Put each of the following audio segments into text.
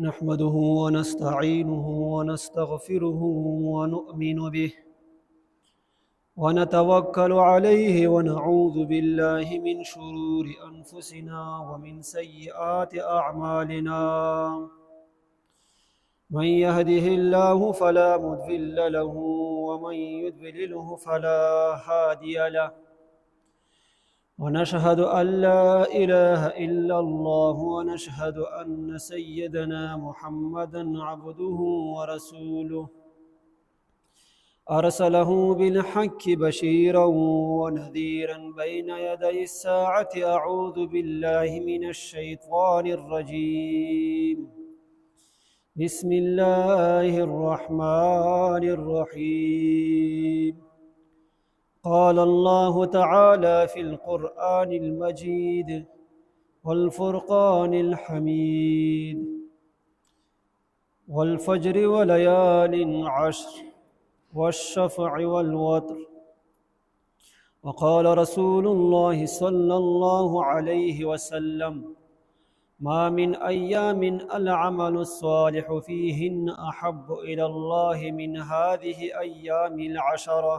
نحمده ونستعينه ونستغفره ونؤمن به ونتوكل عليه ونعوذ بالله من شرور أنفسنا ومن سيئات أعمالنا. من يهده الله فلا مضل له ومن يضلله فلا هادي له. ونشهد أن لا إله إلا الله ونشهد أن سيدنا محمدًا عبده ورسوله أرسله بالحق بشيرًا ونذيرًا بين يدي الساعة. أعوذ بالله من الشيطان الرجيم. بسم الله الرحمن الرحيم. قال الله تعالى في القرآن المجيد والفرقان الحميد والفجر وليال عشر والشفع والوتر. وقال رسول الله صلى الله عليه وسلم: ما من أيام العمل الصالح فيهن أحب إلى الله من هذه أيام العشرة.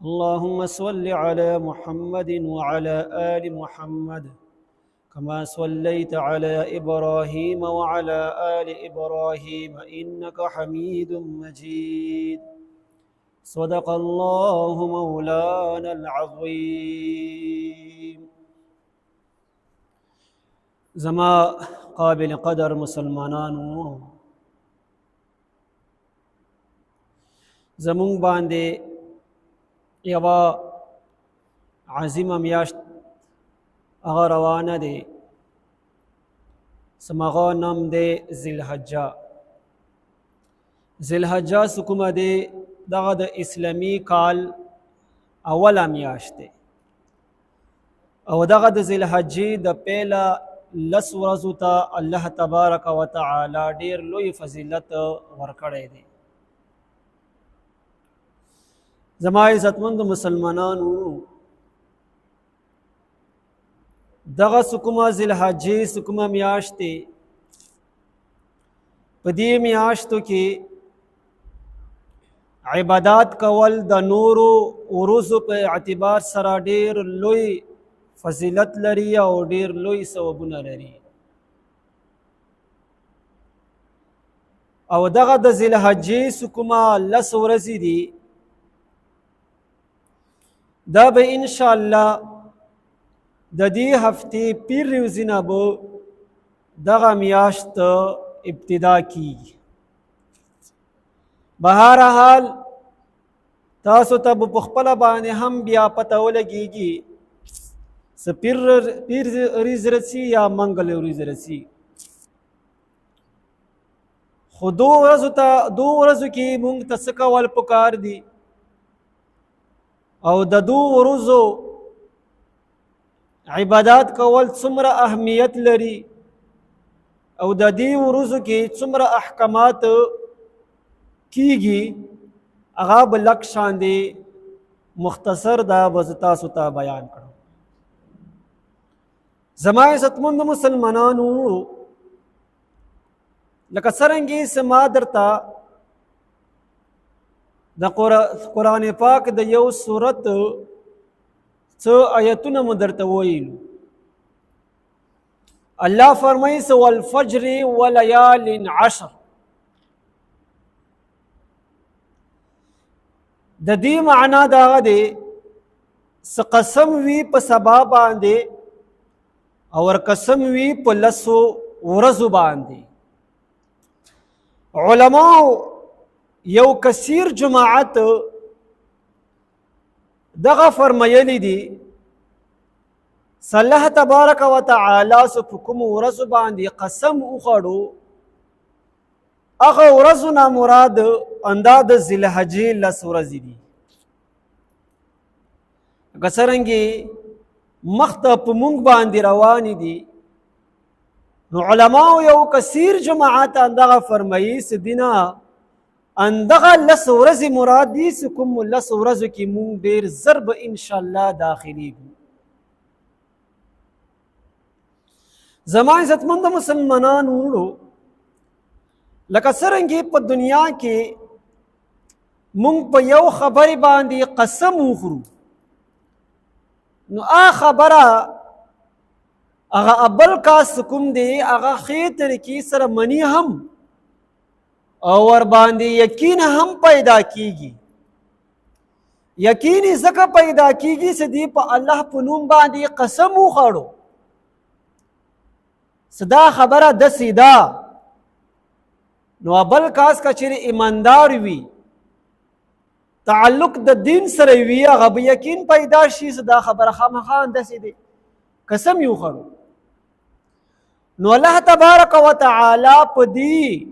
اللهم صل على محمد وعلى آل محمد كما صليت على إبراهيم وعلى آل إبراهيم إنك حميد مجيد. صدق الله مولانا العظيم. زما قابل قدر مسلمانانو، زمون باندې یوا عظیمه میاشت هغه روانه دی، سمغه نام دی ذوالحجه. ذوالحجه سکومه دی، دغه د اسلامی کال اوله میاشت دی او دغه د ذوالحجې د پیله 10 ورځو ته الله تبارک وتعالی ډیر لوی فضیلت ورکړی دی. زما عزتمند مسلمانانو، دغه سکومه ذوالحجې سکومه میاشت دی، په دې میاشتو کې عبادات کول د نورو ورځو په اعتبار سره ډیر لوی فضیلت لري او ډیر لوی ثوابونه لري. او دغه د ذوالحجې سکومه 10 ورځې دي، دا به انشاءالله د دې هفتې پیر ورځې نه به دغه میاشت ابتدا کیږي. بهرحال تاسو ته په خپله باندې هم بیا پته ولګېږي څه پیر ورځ رسي یا منګل ورځ رسي، خو 2 ورځو کې موږ ته څه کول پکار دي او د 2 ورځو عبادات کول څومره اهمیت لري او د دې ورځو کې څومره احکامات کیږي، هغه به لږ شاندې مختصر دا به زه تاسو ته بیان کړم. زما عزتمند مسلمانانو، لکه څرنګې چې ما درته د قرآن پاک د یو سورت څه آیتونه مو درته ویلو. الله فرمایي چې والفجر وليال عشر. د دې معنا دا دی چې قسم وي په سبا باندې او قسم وي په 10 ورځو باندې. علماء یو کثیر جماعت دغه فرمایلی دي الله تبارک وتعالی سو په کوم ورځ باندې قسم وخړو، هغه ورځو نه مراد انداد ذوالحجې 10 ورځې دي. که څرنګې مخته په مونږ باندې روان دي، نو علماء یو کثیر جماعت اندغه فرمایي چې دینه اندغه 10 ورځې مراد دي چې کوم 10 ورځو کې مونږ ډېر زر به انشاءالله داخليږو. زما عزتمند مسلمانانو وروڼو، لکه څرنګه په دنیا کې مونږ په یو خبرې باندې قسم وخورو، نو خبره هغه ابل کاس کوم دی هغه ښې طریقې سره مني هم او ور باندې یقین هم پیدا کیږي. یقین ځکه پیدا کیږي چې دی په الله په نوم باندې قسم وخوړو، صدا خبره داسې ده. نو ابل کاس که چیرې ایماندار وي، تعلق د دین سره وي، هغه به یقین پیدا شي چې دا خبره خامخا داسې دی، قسم یې وخوړو. نو الله تبارک وتعالی په دې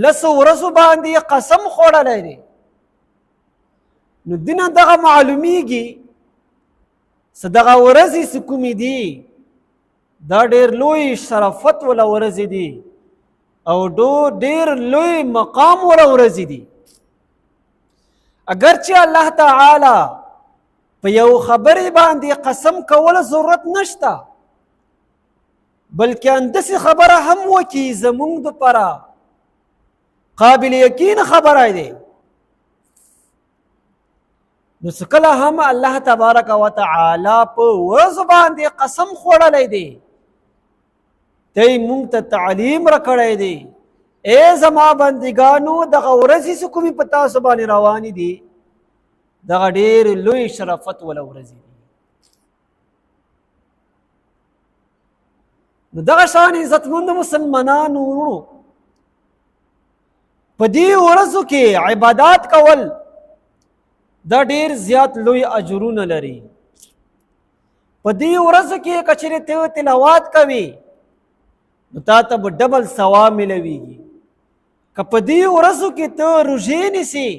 لسو ورځو باندې قسم خوړلی دی. نو دینه دغه معلومیږي چې دغه ورځې چې کومې دي دا ډېر لوی شرافت ولا ورځې دي او ډېر لوی مقام ولا ورځې دي. اگرچه الله تعالی په یو خبرې باندې قسم کول ضرورت نشته، بلکې انداسې خبره هم وکړي زمونږ دپاره قابل یقین خبره دی. نو څه کله هم الله تبارک وتعالی په ورځو باندې قسم خوړلی دی، دی مونږ ته تعلیم راکړی دی. ای زما بندګانو، دغه ورځې چې کومې په تاسو باندې روانې دي دغه ډېر لوی شرافت ولا ورځې دي. نو دغه شان عزتمند مسلمانانو وروڼو، په دې ورځو کې عبادات کول دا ډېر زیات لوی اجرونه لري. په دې ورځو کې که چیرې ته تلاوت کوې نو تا ته به ډبل ثواب ملویږي. که په دې ورځو کې ته روژې نیسې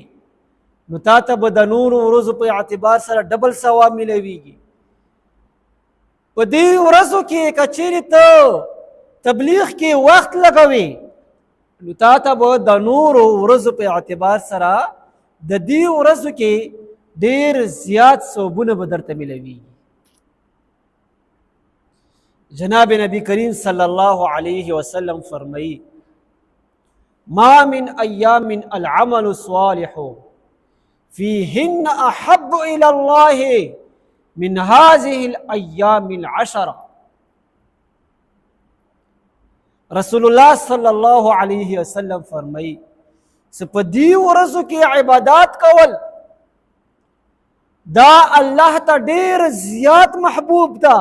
نو تا ته به د نورو ورځو په اعتبار سره ډبل ثواب ملویږي. په دې ورځو کې که چیرې ته تبلیغ کې وخت لګوې نو تا ته به د نورو ورځو په اعتبار سره د دې ورځو کې ډېر زیات ثوابونه به درته ملویږي. جناب نبی کریم صلی الله علیه وسلم فرمائی: ما من ایام العمل الصالح فیہن احب الی اللہ من هذه الایام العشرہ. رسول اللہ صلی اللہ علیہ وسلم فرمائی چې په دې ورځو کې عبادات کول دا الله ته ډېر زیات محبوب ده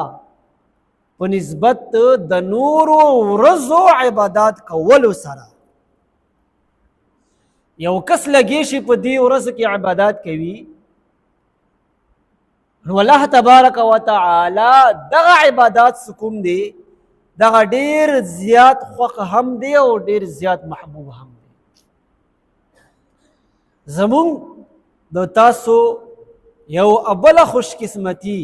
په نسبت د نورو ورځو عبادات کولو سره. یو کس لګی شي په دې ورځو کې عبادات کوي نو الله تبارک وتعالی دغه عبادات کوم دی دغه ډېر زیات خوښ هم دی او ډېر زیات محبوب هم دی. زمون د تاسو یو ابله خوش قسمتی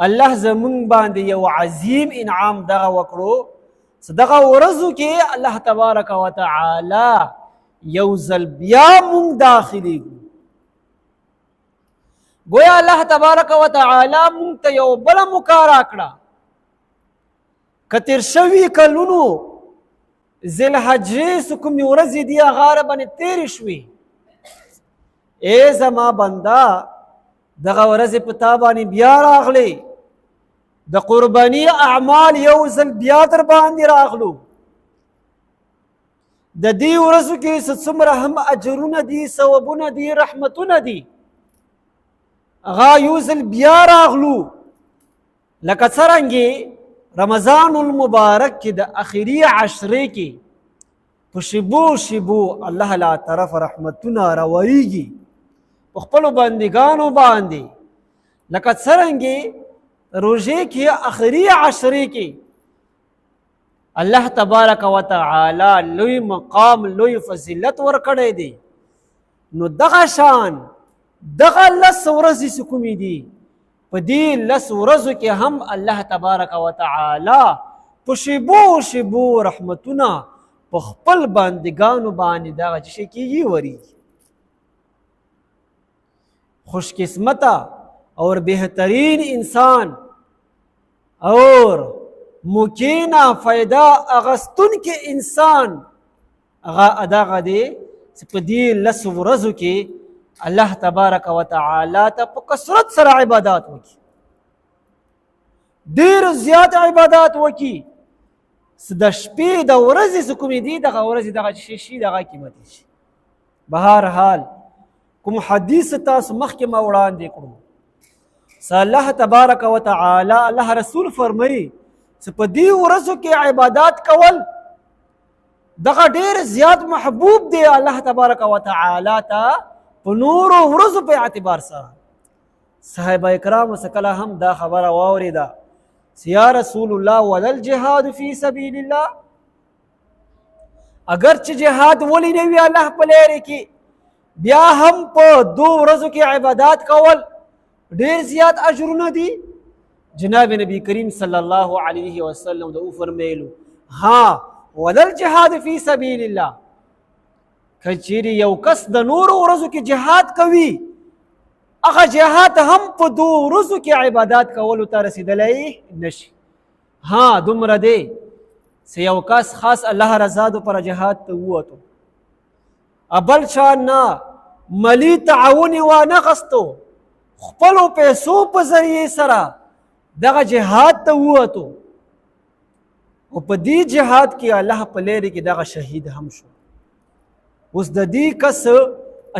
الله زمون باندې یو عظیم انعام دغه وکړو چې دغه ورځو کې الله تبارک وتعالی یو ځل بیا مونږ داخليږو. گویا الله تبارک وتعالی مونږ ته یو بله موقع راکړه. که تېر شوي کلونو ذوالحجې چې کومې ورځې دي هغه راباندې تېرې شوې، ای زما بنده دغه ورځې په تا باندې بیا راغلی، د قرباني اعمال یو ځل بیا در باندې راغلو. د دې ورځو کې څومره هم اجرونه دي، ثوابونه دي، رحمتونه دي، هغه یو ځل بیا راغلو. لکه څرنګې رمضان المبارک کې د اخري عشرې کې په شیبو شیبو الله لا طرف رحمتونه راوریږي په خپلو بندګانو باندې. لکه څرنګې روژې کې اخري عشرې کې الله تبارک وتعالی لوی مقام لوی فضیلت ورکړی دی. نو دغه شان دغه لس ورځې چې کومې دي په دې لس ورځو کې هم الله تبارک وتعالی په شیبو شیبو رحمتونه په خپل بندګانو باندې دغه څه کېږي وریږي. خوش قسمته اور بہترین انسان اور مکینا فائدہ اغستن کې انسان هغه اداغه دی چې په دې لس ورځو کې الله تبارک وتعالی ته په کثرت سره عبادات وکړي، ډېر زیات عبادات وکړي. د شپې د ورځې څه کومې دي دغه ورځې دغه شي دغه قیمتي شي. بهرحال کوم حدیث تاسو مخکې ما وړاندې کړو، الله تبارک وتعالی الله رسول فرمایي چې په دې ورځو کې عبادات کول دغه ډېر زیات محبوب دی الله تبارک وتعالی ته په نورو ورځو په اعتبار سره. صحابه کرامو څخه کله هم دا خبره واورېده چې یا رسول الله ولل جهاد فی سبیل الله، اگر چې جهاد ولی نه وي الله په لارې کې بیا هم په دو ورځو کې عبادات کول ډېر زیات اجرونه دي. جناب نبی کریم صلی الله علیه وسلم دا فرمایلو ها ولل جهاد فی سبیل الله، که چیرې یو کس د نورو ورځو کې جهاد کوي هغه جهاد هم په دو ورځو کې عبادات کولو ته رسېدلی نشي. ها دومره دی چې یو کس خاص الله رضا پر جهاد ته ووتو، بل چا نه مالی تعاون یې وانخستو، خپلو پیسو په ذریعې سره دغه جهاد ته ووتو او په دې جهاد کې الله په لارې کې دغه شهید هم شو. اوس د دې کس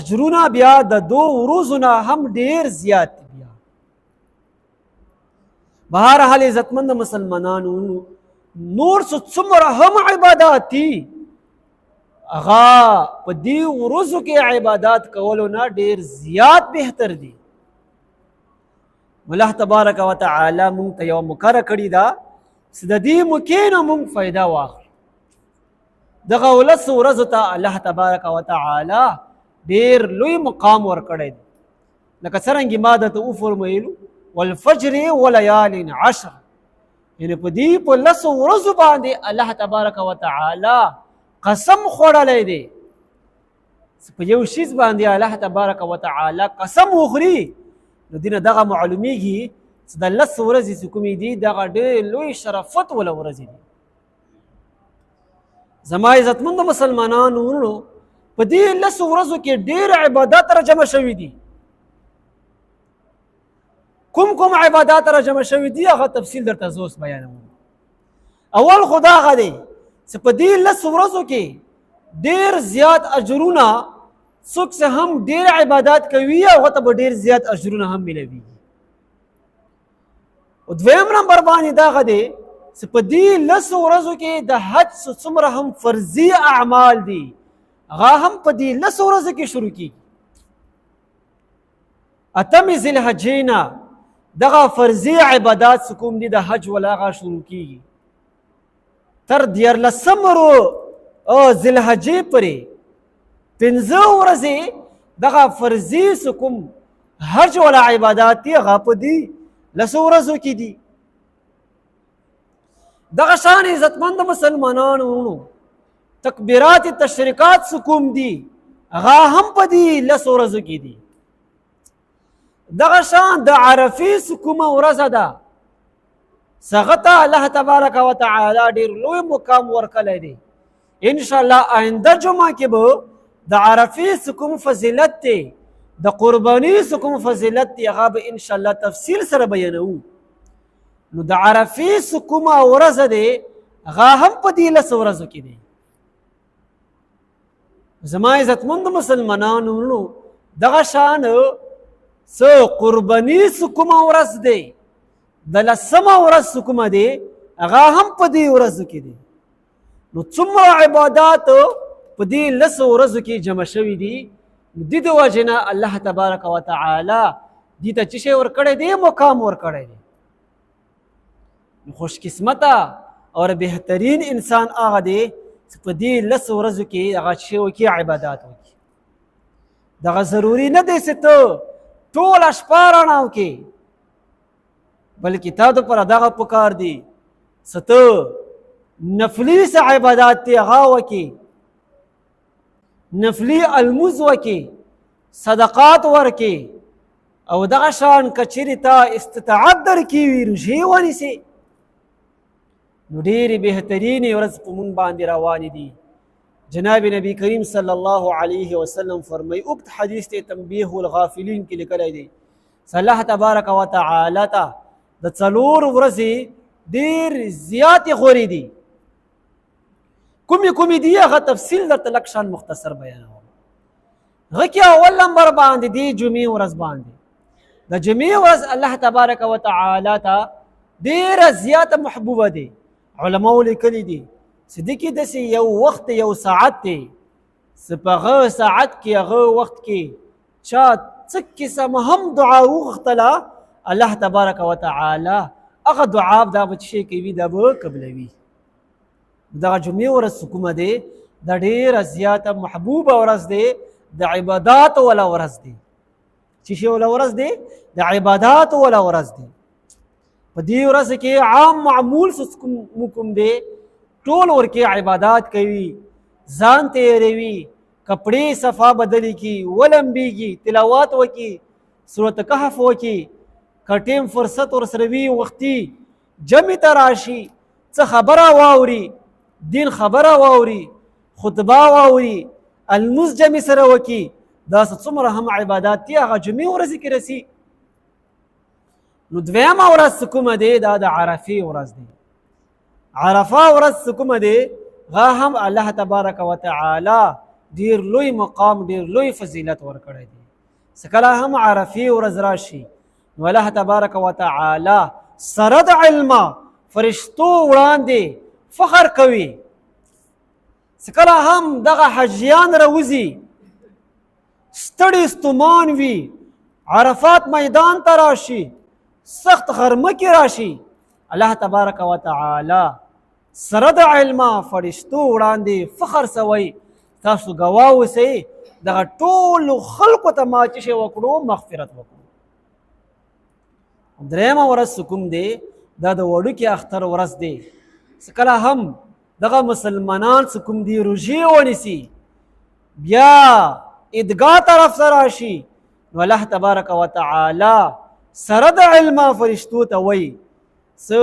اجرونه بیا د دو ورځو نه هم ډېر زیات دي. بیا بهرحال عزتمند مسلمانانو نور څومره هم عبادات دي هغه په دې ورځو کې عبادات کولو نه ډېر زیات بهتر دي. الله تبارک وتعالی مونږ ته یو مقرره کړې ده چې د دې موقع نه مونږ فایده واخلو. دغه ولس ورځو ته الله تبارک وتعالی ډېر لوی مقام ورکړی دی، لکه څرنګه ما درته وفرمایلو والفجر ولیال عشر، یعنې په دې په لسو ورځو باندې الله تبارک وتعالی قسم خوړلی دی. په یو شیز باندې الله تبارک وتعالی قسم وخوري نو دې نه دغه معلومیږي چې د لس ورځې چې کومې دي دغه ډېر لوی شرافت وله ورځې دي. زما عزتمندو مسلمانانو ورونو په دې لسو ورځو کې ډېر عبادات را جمع شوي دي. کوم کوم عبادات را جمع شوي دي هغه تفصیل درته زه اوس بیانوم. اول خو دا هغه دی چې په دې لسو ورځو کې ډېر زیات اجرونه څوک چې هم ډېر عبادات کوي هغه ته به ډېر زیات اجرونه هم ملوي. او دویم نمبر باندې دا هغه دی چې په دې لسو ورځو کې د حج څومره هم فرضي اعمال دي هغه هم په دې لسو ورځو کې شروع کېږي. اتمې ذوالحجې نه دغه فرضي عبادات چې کوم دي د حج ولا هغه شروع کېږي تر دیارلسمه ذوالحجې پورې 15 ورځې دغه فرضي چې کوم حج ولا عبادات دي هغه په دې لسو ورځو کې دي. دغه شان عزتمند مسلمانانو تکبیرات تشریکات چې کوم دي هغه هم په دې لسو ورځو کې دي. دغه شان د عرفې چې کومه ورځ ده هغه ته الله تبارک وتعالی ډېر لوی مقام ورکړی دی. انشاءالله آینده جمعه کې به د عرفې چې کوم فضیلت دی د قرباني چې کوم فضیلت دی هغه به انشاءالله تفصیل سره بیانوو. نو د عرفې چې کومه ورځ دی هغه هم په دې لسو ورځو کې دی. زما عزتمندو مسلمانانو دغه شان څه قرباني چې کومه ورځ دی د لسمه ورځ چې کومه دی هغه هم په دې ورځو کې دی. نو څومره عبادات په دې لسو ورځو کې جمع شوي دي نو دې د وجې نه الله تبارک وتعالی دې ته څه شی ورکړی دی مقام ورکړی دی. خوش قسمته اور بهترین انسان هغه دی چې په دې لسو ورځو کې هغه شی وکړي عبادات وکړي. دغه ضروري نه دی چې ته ټوله شپه رڼا وکړې بلکې تا دپاره دغه پکار دی چې ته نفلي څه عبادات دی هغه وکړي، نفلي الموز وکړي، صدقات ورکړي او دغه شان که چیرې تا استطاعت درکړي وي روژې ونیسې نو ډېرې بهترینې ورځ په مونږ باندې روانې دي. جناب نبی کریم صلی الله علیه وسلم فرمایي، اوږد حدیث ته تنبیه الغافلین کې لیکلی دی، الله تبارک وتعالی ته د 4 ورځې ډېر زیاتې غورې دي. کومې دي هغه تفصیل درته لږ شان مختصر بیانوم. هغه کې اول نمبر باندې دی جمعې ورځ باندې. د جمعې ورځ الله تبارک وتعالی ته ډېره زیاته محبوبه دی. علماو لیکلي دي چې دې کې داسې یو وخت یو ساعت دی چې په هغه ساعت کې هغه وخت کې چا څه قسم هم دعا وغوښتله الله تبارک وتعالی هغه دعا دا به چې کوي دا به قبلوي. دغه جمعې ورځ کومه دی دا ډېره زیاته محبوبه ورځ دی، د عباداتو والا ورځ دی. چې شی والا ورځ دی؟ د عباداتو والا ورځ دی. په دې ورځ کې عام معمول کوم دی، ټول ورکې عبادات کوي، ځان تیروي، کپړې صفا بدلی کی، ولمبیږي، تلاوات وکي، سورت کهف وکي، کټیم فرصت ورسره وي وختي جمع ته راشي، څه خبره واوري، دین خبره واوري، خطبه واوري، الموز جمع سره وکي. دا څومره هم عبادات دي هغه جمعې ورځې کې رسي. نو دویمه ورځ کومه دی دا د عرفې ورځ دی. عرفه ورځ کومه دی هغه هم الله تبارک وتعالی ډېر لوی مقام ډېر لوی فضیلت ورکړی دی. چې کله هم عرفې ورځ راشي نو الله تبارک وتعالی سره د علمه فرشتو وړاندې فخر کوي. چې کله هم دغه حجیان راوځي ستړي ستومان وي، عرفات میدان ته راشي، سخت غرمه کې راشي، الله تبارک وتعالی سره د علمه فرشتو وړاندې فخر سوی تاسو ګواه اوسئ دغه ټولو خلقو ته ما چې شی وکړو مغفرت وکړو. درېیمه ورځ کوم دی دا د وړوکي اختر ورځ دی. چې کله هم دغه مسلمانان کوم دی روژې ونیسي بیا عیدګاه طرف ته راشي نو الله تبارک وتعالی سره د علمه فرشتو ته وایي څه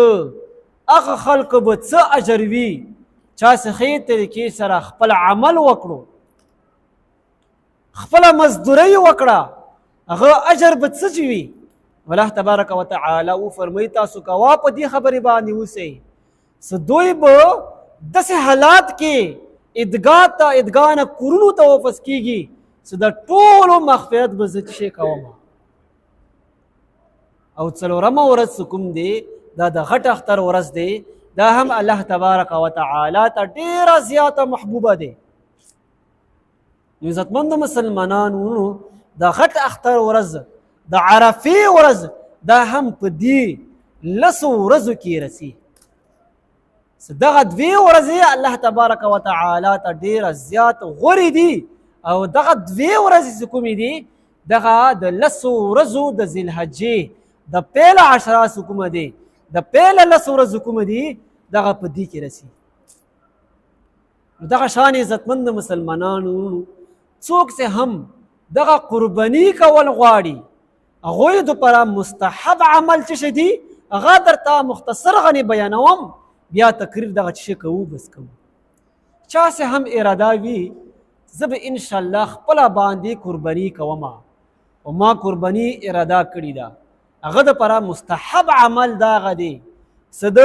هغه خلکو به څه اجر وي چا چې ښې طریقې سره خپل عمل وکړو، خپله مزدورۍ وکړه، هغه اجر به څه وي. الله تبارک وتعالی وفرمایي تاسو کوه په دې خبرې باندې اوسئ چې دوی به داسې حالات کې عیدګاه نه کورونو ته واپس کېږي چې د ټولو مغفرت به زه څه کوم. او څلورمه ورځ کوم دی دا د غټ اختر ورځ دی. دا هم الله تبارک وتعالی ته ډېره زیاته محبوبه دی. عزتمندو مسلمانانو د غټ اختر ورځ د عرفې ورځ دا هم په دې 10 ورځو کې رسي. دغه 2 ورځې الله تبارک وتعالی ته ډېره زیات غوره دي او دغه 2 ورځې کومې دي دغه د 10 ورځو د ذوالحجې د پیله 10 کومه دی د پیله 10 ورځو کومه دي دغه په دې کې رسي. دغه شان عزتمند مسلمانانو څوک چې هم دغه قرباني کول غواړي هغوی دپاره مستحب عمل څه دی هغه درته مختصر غني بیانوم، بیا تقریر دغه څه کوو بس کوو. چا چې هم اراده وي زه به انشاءالله خپله باندې قرباني کوم او ما قرباني اراده کړې ده هغه دپاره مستحب عمل دا هغه دی چې د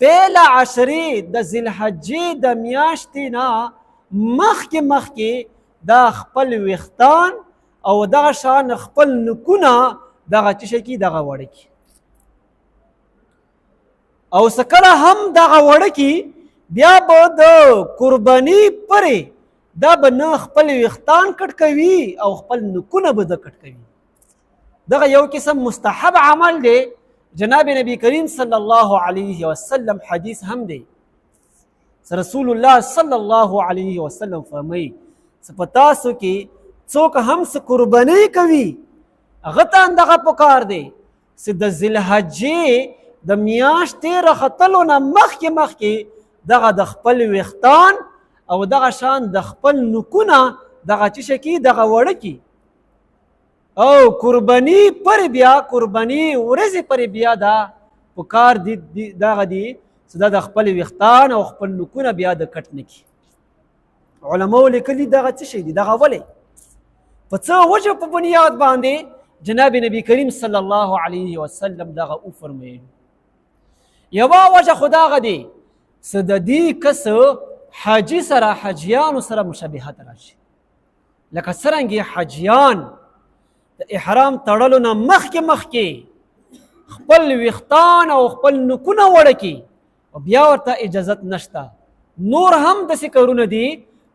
پیله 10 د ذوالحجې د میاشتې نه مخکې دا خپل ویښتان او دغه شان خپل نکونه دغه څه شي کې دغه وړه کې او سکله هم دغه وړه کې بیا به د قرباني پرې دا به نه خپل ویښتان کټ کوي او خپل نکونه به د کټ کوي. دغه یو قسم مستحب عمل دی. جناب نبی کریم صلی الله علیه وسلم حدیث هم دی. رسول الله صلی الله علیه وسلم فرمایي چې په تاسو کې څوک هم څه قرباني کوي هغه ته دغه پکار دی چې د ذوالحجې د میاشتې راختلو نه مخکې دغه د خپل ویښتان او دغه شان د خپل نکونه دغه څه شي کې دغه وړه کې او قرباني پر بیا قرباني ورځې پر بیا دا پکار دی دغه دی دا د خپل ویښتان او خپل نوکونه بیا د کټ نه کړي. علماو لیکلي دغه څه شی دي، دغه ولې په څه وجه په بنیاد باندې جناب نبی کریم صلی الله علیه وسلم دغه وفرمیل. یوه وجه خو دغه دی څه د دې کس حاجي سره حاجیانو سره مشابهت راشي، لکه څرنګې حاجیان د احرام تړلو نه مخکې خپل ویښتان او خپل نوکونه وړه کړي او بیا ورته اجازت نشته، نور هم داسې کارونه دي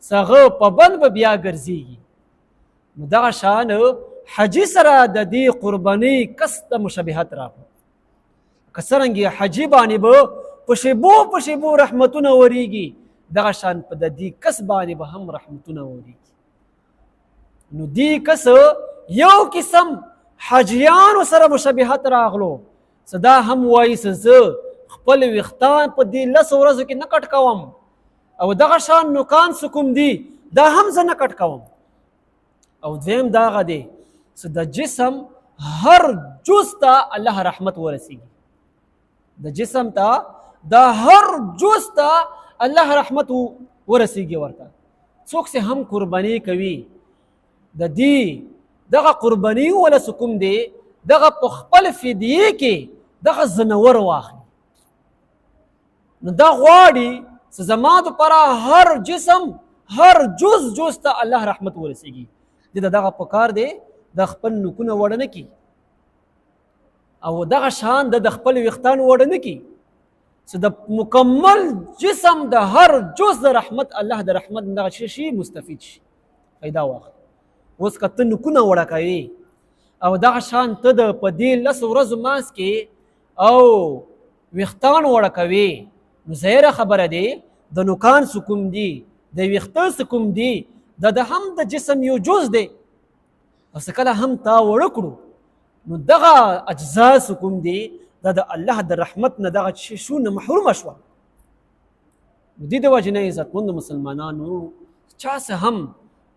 چې هغه پابند به بیا ګرځېږي. نو دغه شان حاجي سره د دې قربانۍ کس ته مشابهت راغله، که څرنګې حاجي باندې به په شیبو رحمتونه ورېږي، دغه شان په د دې کس باندې به هم رحمتونه ورېږي. نو دې کس یو قسم حاجیانو سره مشابهت راغلو، څه دا هم وایي چې زه خپل ویښتان په دې 10 ورځو کې نه کټ کوم او دغه شان نوکان څه کوم دي دا هم زه نه کټ کوم. او دویم دغه دی چې د جسم هر جز ته الله رحمت ورسیږي، د جسم ته د هر جز ته الله رحمت ورسیږي. ورته څوک چې هم قرباني کوي د دې دغه قرباني ولا سکم دی دغه په خپل فدیه کې دغه زنور واخلي، نو دا غواړي چې زما دپاره هر جسم هر جز ته الله رحمت ورسیږي. دغه په کار دی د خپل نوکونه وړه نه کړي او دغه شان د خپل ویښتان وړه نه کړي چې د مکمل جسم د هر جز د رحمت الله د رحمت دغه شي مستفید شي، پیدا واخلي. اوس که ته نوکونه وړه کوي او دغه شان ته د په دې 10 ورځو منځ کې او ویښتان وړه کوي، نو ظاهره خبره دی د نوکان څه کوم دي، د ویښته څه کوم دي، د هم د جسم یو جز دی. او څه کله هم تا وړه کړو نو دغه اجزا څه کوم دي دا د الله د رحمت نه دغه شیونه محرومه شوه. نو دې د وجې نه عزتمندو مسلمانانو چا څه هم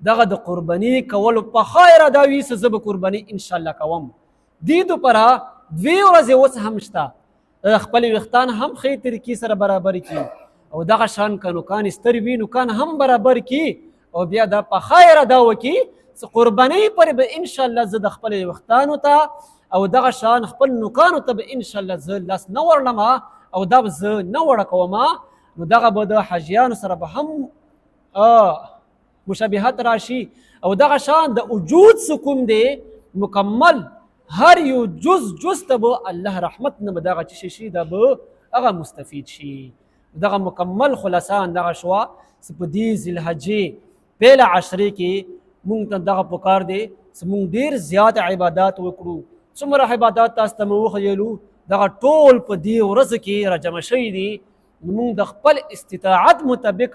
دغه د قرباني کولو په خیر دا وي چې زه به قرباني انشاءالله کوم، دې دپاره 2 ورځې اوس هم شته، خپل ویښتان هم ښې طریقې سره برابر کړي او دغه شان که نوکان ستر وي نوکان هم برابر کړي او بیا دا په خیر دا وکړي چې قربانۍ پرې به انشاءالله زه د خپل ویښتانو ته او دغه شان خپل نوکانو ته به انشاءالله زه لاس نه ورلم او دا به زه نه وړه کوم، نو دغه به د حاجیانو سره به هم مشابهت راشي او دغه شان د وجود څه کوم دی مکمل هر یو جز ته به الله رحمت نه به دغه څه شي دا به هغه مستفید شي. دغه مکمل خلاصان دغه شوه چې په دې ذوالحجې پیله عشرې کې مونږ ته دغه پکار دی چې مونږ ډېر زیات عبادات وکړو. څومره عبادات تاسو ته مو وښیلو دغه ټول په دې ورځو کې راجمع شوي دي. مونږ د خپل استطاعت مطابق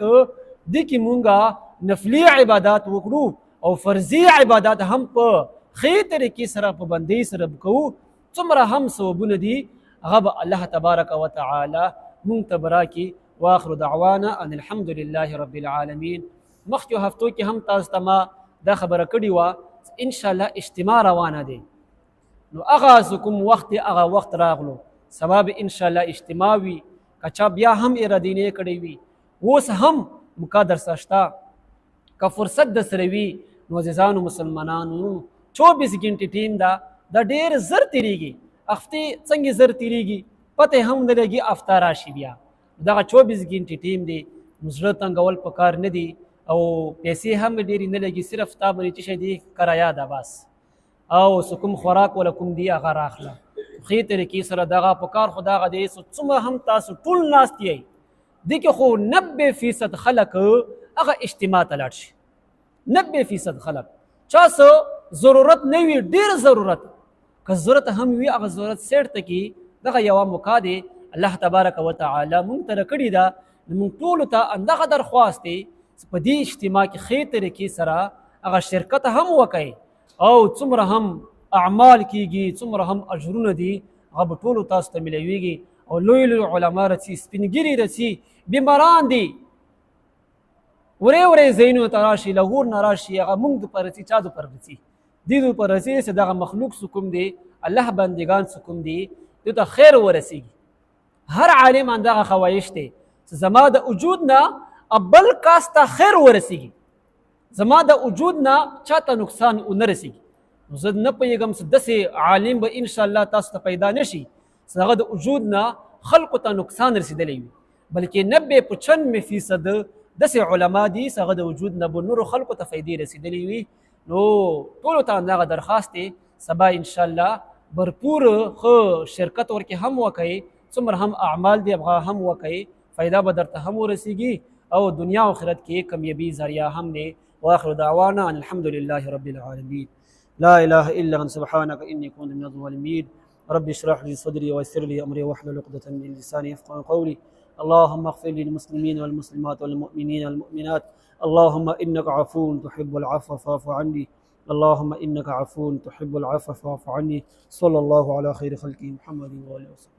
دې کې مونږ نفلي عبادات وکړو او فرضي عبادات هم په ښې طریقې سره په بندۍ سره کوو. څومره هم ثوابونه دي هغه به الله تبارک وتعالی مونږ ته به راکړي. واخر دعوانا ان الحمد لله رب العالمین. مخکې هفتو کې هم تاسو ته ما دا خبره کړې وه انشاءالله اجتماع روانه دی، نو هغه کوم وخت هغه وخت راغلو سبا به انشاءالله اجتماع وي. که چا بیا هم ارادې نه کړې وي اوس هم مکا درسه شته، که فرصت د سره وي نو عزیزانو مسلمانانو 24 غنټې ټیم دا ډېر زر تېرېږي، هفتې څنګه زر تېرېږي پته هم نه لګي افتا راشي. بیا دغه 24 غنټې ټیم دی، نو زړه تنګول پکار نه دي او پیسې هم ډېرې نه لګي، صرف تا باندې څه شی دی کرایه ده بس او څه کوم خوراک ولا کوم دی هغه راخله. ښې طریقې سره دغه پکار خو دغه دی څومره هم تاسو ټول ناست یئ دې کې خو 90% خلک هغه اجتماع ته لاړ شي. 90% خلک چا څه ضرورت نه وي، ډېر ضرورت که ضرورت هم وي هغه ضرورت سیټ ته کړي. دغه یوه موقع دی الله تبارک وتعالی مونږ ته راکړې ده، مونږ ټولو ته همدغه درخواست دی چې په دې اجتماع کې ښې طریقې سره هغه شرکت هم وکړئ او څومره هم اعمال کیږي څومره هم اجرونه دي هغه به ټولو تاسو ته ملویږي او لوی علما رسي، سپینګیري رسي، بیماران دي ورې ځایونو ته راشي، لاهور نه راشي، هغه مونږ دپاره رسي، چا دپاره رسي؟ دې دپاره رسي چې دغه مخلوق څه کوم دی الله بندګان څه کوم دي دې ته خیر ورسیږي. هر عالم اندغه خوایش دی زما د وجود نه ابل کاسته خیر ورسیږي، زما د وجود نه چاته نقصان ونه رسیږي. نو زه نه پوهېږم چې داسې عالم به انشاءالله تاسو ته پیدا نشي چې هغه د وجود نه خلقو ته نقصان رسېدلی وي، بلکې 95% داسې علما دي چې هغه د وجود نه به نورو خلقو ته فایدې رسېدلی وي. نو ټولو ته همدغه درخواست دی سبا انشاءالله برپور ښه شرکت ورکې هم وکئ، څومره هم اعمال دی هغه هم وکئ، فایده به درته هم ورسیږي او دنیا او آخرت کې کامیابي ذریعہ هم دی. واخر دعوانا ان الحمد لله رب العالمين لا اله الا انت سبحانك اني كنت من الظالمين. رب اشرح لي صدري ويسر لي امري واحلل عقدة من لساني يفقهوا قولي. اللهم اغفر للمسلمين والمسلمات والمؤمنين والمؤمنات. اللهم انك عفو تحب العفو فاعف عني. اللهم انك عفو تحب العفو فاعف عني. صلى الله على خير خلقه محمد وآله وسلم.